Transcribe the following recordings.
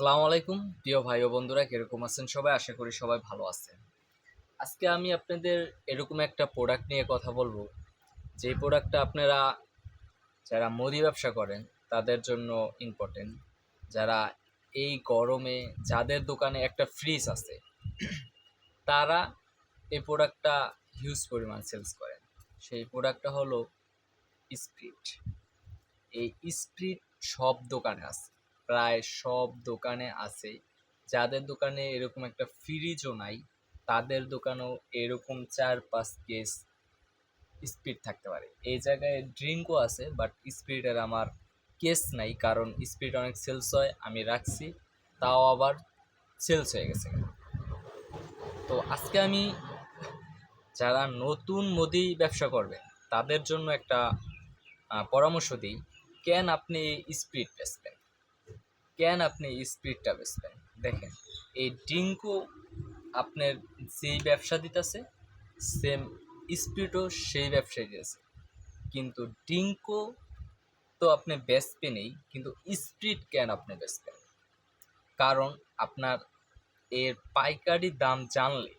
আসসালামু আলাইকুম প্রিয় ভাই ও বন্ধুরা, কিরকম আছেন সবাই? আশা করি সবাই ভালো আছেন। আজকে আমি আপনাদের এরকম একটা প্রোডাক্ট নিয়ে কথা বলবো, যে প্রোডাক্টটা আপনারা যারা মুদি ব্যবসা করেন তাদের জন্য ইম্পর্টেন্ট। যারা এই গরমে যাদের দোকানে একটা ফ্রিজ আছে তারা এই প্রোডাক্টটা হিউজ পরিমাণ সেলস করেন। সেই প্রোডাক্টটা হলো স্প্রিট। এই স্প্রিট সব দোকানে আছে, প্রায় সব দোকানে আছে। যাদের দোকানে এরকম একটা ফ্রিজও নাই তাদের দোকানেও এরকম 4-5 কেস স্প্রিট থাকতে পারে। এই জায়গায় ড্রিঙ্কও আছে, বাট স্প্রিটের আমার কেস নাই, কারণ স্প্রিট অনেক সেলস হয়, আমি রাখছি, তাও আবার সেলস হয়ে গেছে। তো আজকে আমি যারা নতুন মুদি ব্যবসা করবেন তাদের জন্য একটা পরামর্শ দিই। কেন আপনি স্প্রিট বেচবেন, কেন আপনি স্প্রিটটা বেচবেন? দেখেন, এই ড্রিঙ্কও আপনার যেই ব্যবসা দিতেছে, সেম স্প্রিটও সেই ব্যবসায় দিতেছে, কিন্তু ড্রিঙ্কও তো আপনি বেচবেনই, কিন্তু স্প্রিট কেন আপনি বেচবেন? কারণ আপনার এর পাইকারি দাম জানলে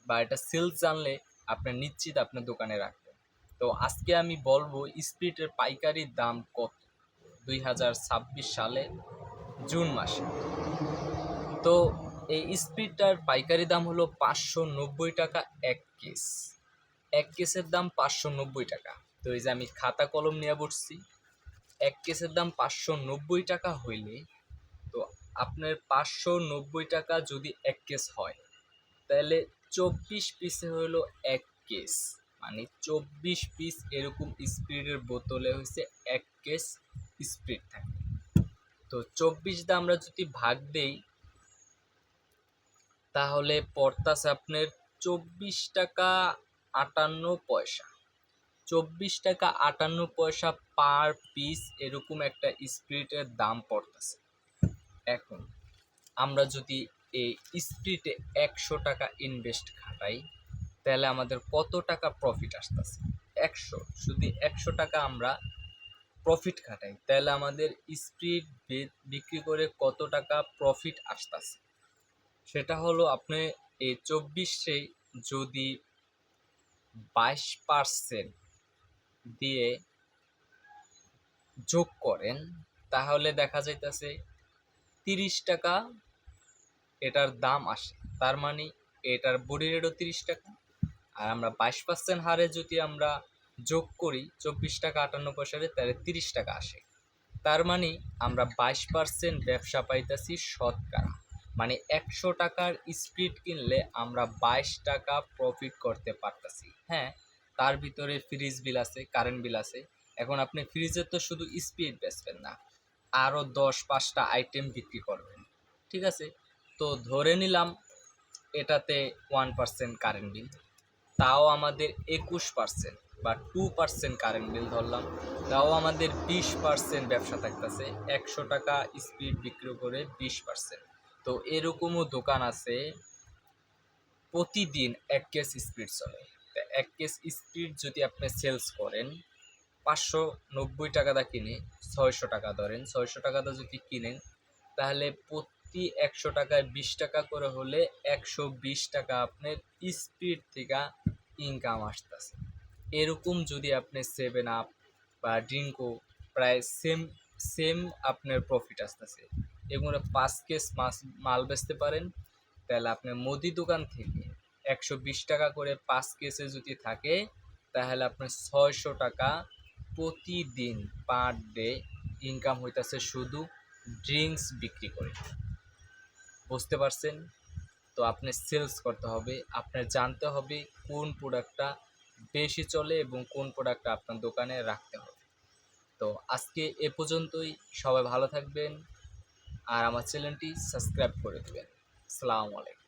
বা এটা সেলস জানলে আপনার নিশ্চিত আপনার দোকানে রাখবেন। তো আজকে আমি বলবো স্প্রিটের পাইকারি দাম কত 2026 সালে জুন মাসে। তো এই স্প্রিটটার পাইকারি দাম হলো 590 টাকা এক কেস। এক কেসের দাম 590 টাকা। তো এই যে আমি খাতা কলম নিয়ে বসছি, এক কেসের দাম 590 টাকা হইলে, তো আপনার 590 টাকা যদি এক কেস হয়, তাহলে 24 পিসে হলো এক কেস, মানে 24 পিস এরকম স্প্রিটের বোতলে হয়েছে এক কেস স্প্রিট থাকে। তো 24 দিয়ে আমরা যদি ভাগ দেই তাহলে পড়তাছে আপনার 24 টাকা 58 পয়সা। 24 টাকা 58 পয়সা পার পিস এরকম একটা স্প্রিটের দাম পড়তেছে। এখন আমরা যদি এই স্প্রিটে 100 টাকা ইনভেস্ট খাটাই, তাহলে আমাদের কত টাকা প্রফিট আসতেছে? 100, যদি 100 টাকা আমরা প্রফিট খাটাই, তাহলে আমাদের স্প্রিট বিক্রি করে কত টাকা প্রফিট আসতেছে? সেটা হলো, আপনি এই 24-এ যদি 22% দিয়ে যোগ করেন, তাহলে দেখা যাইতেছে 30 টাকা এটার দাম আসে। তার মানে এটার বডি রেটও 30 টাকা, আর আমরা 22% হারে যদি আমরা যোগ করি 24 টাকা 58 পয়সারে, তাহলে 30 টাকা আসে। তার মানে আমরা 22% ব্যবসা পাইতেছি শতকরা, মানে 100 টাকার স্প্রিট কিনলে আমরা 22 টাকা প্রফিট করতে পারতেছি। হ্যাঁ, তার ভিতরে ফ্রিজ বিল আছে, কারেন্ট বিল আছে। এখন আপনি ফ্রিজের তো শুধু স্প্রিট বেচবেন না, আরও 10-5টা আইটেম বিক্রি করবেন, ঠিক আছে? তো ধরে নিলাম এটাতে 1% কারেন্ট বিল, তাও আমাদের 21% বা 2% কারেন্ট বিল ধরলাম, তাও আমাদের 20% ব্যবসা থাকতেছে। 100 টাকা স্পিড বিক্রি করে 20%। তো এরকমও দোকান আছে প্রতিদিন 1 কেস স্পিড চলে। তা 1 কেস স্পিড যদি আপনি সেলস করেন 590 টাকাটা কিনে 600 টাকা ধরেন, 600 টাকাটা যদি কিনেন, তাহলে প্রতি 100 টাকায় 20 টাকা করে হলে 120 টাকা আপনার স্পিড থেকে ইনকাম আসতেছে। এরকম যদি আপনি 7 আপ বা ড্রিঙ্কও প্রায় সেম সেম আপনার প্রফিট আসতেছে, এগুলো 5 কেস মাল বেচতে পারেন, তাহলে আপনার মুদি দোকান থেকে 120 টাকা করে 5 কেসে যদি থাকে, তাহলে আপনার 600 টাকা প্রতিদিন পার ডে ইনকাম হইতেছে শুধু ড্রিঙ্কস বিক্রি করে। বুঝতে পারছেন? তো আপনি সেলস করতে হবে, আপনার জানতে হবে কোন প্রোডাক্টটা বেশি চলে এবং কোন প্রোডাক্টটা আপনার দোকানে রাখতে হবে। তো আজকে এ পর্যন্তই। সবাই ভালো থাকবেন আর আমার চ্যানেলটি সাবস্ক্রাইব করে দেবেন। আসসালামু আলাইকুম।